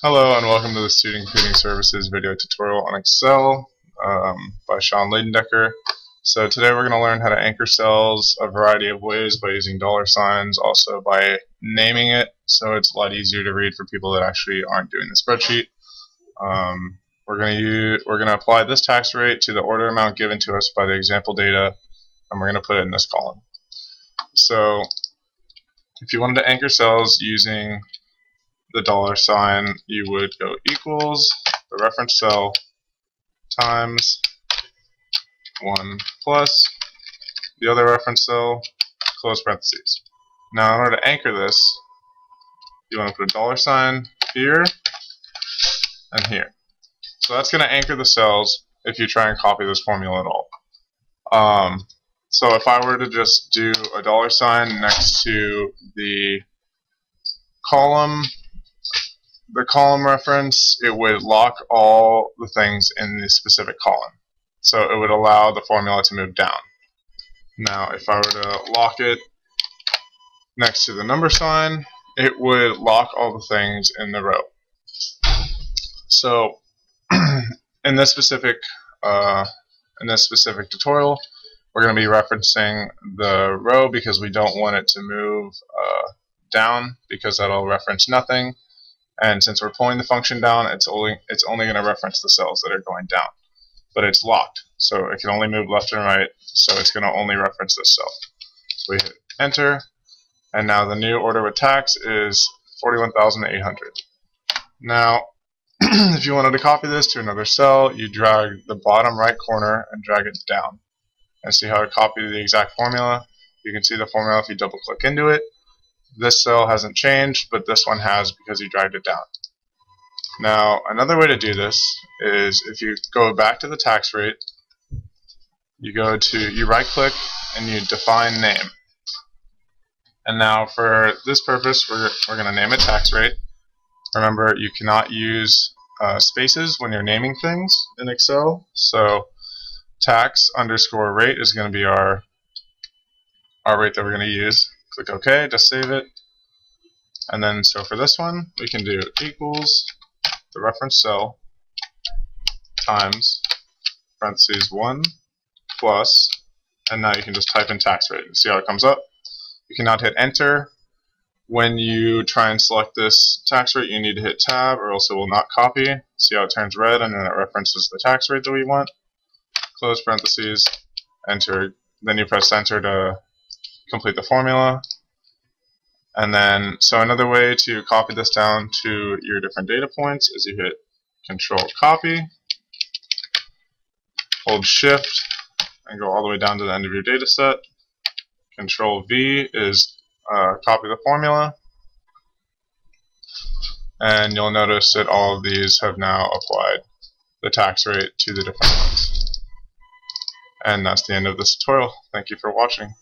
Hello and welcome to the Student Computing Services video tutorial on Excel by Sean Leidendecker. So today we're going to learn how to anchor cells a variety of ways by using $signs, also by naming it so it's a lot easier to read for people that actually aren't doing the spreadsheet. We're going to apply this tax rate to the order amount given to us by the example data, and we're going to put it in this column. So if you wanted to anchor cells using the $sign, you would go equals the reference cell times 1 plus the other reference cell, close parentheses. Now in order to anchor this, you want to put a $sign here and here. So that's going to anchor the cells if you try and copy this formula at all. So if I were to just do a $sign next to the column reference, it would lock all the things in the specific column. So it would allow the formula to move down. Now if I were to lock it next to the number sign, it would lock all the things in the row. So in this specific tutorial, we're going to be referencing the row because we don't want it to move down, because that'll reference nothing. And since we're pulling the function down, it's only going to reference the cells that are going down. But it's locked, so it can only move left and right, so it's going to only reference this cell. So we hit enter, and now the new order with tax is 41,800. Now, if you wanted to copy this to another cell, you drag the bottom right corner and drag it down. And see how it copied the exact formula? You can see the formula if you double click into it. This cell hasn't changed, but this one has because you dragged it down. Now, another way to do this is if you go back to the tax rate, you right click and you define name. And now for this purpose, we're going to name it tax rate. Remember, you cannot use spaces when you're naming things in Excel. So tax underscore rate is going to be our rate that we're going to use. Click OK to save it. And then so for this one, we can do equals the reference cell times parentheses 1 plus, and now you can just type in tax rate and see how it comes up. You can now hit enter. When you try and select this tax rate, you need to hit tab or else it will not copy. See how it turns red and then it references the tax rate that we want. Close parentheses, enter, then you press enter to complete the formula. And then, so another way to copy this down to your different data points is you hit Control Copy, hold Shift, and go all the way down to the end of your data set. Control V is copy the formula. And you'll notice that all of these have now applied the tax rate to the different ones. And that's the end of this tutorial. Thank you for watching.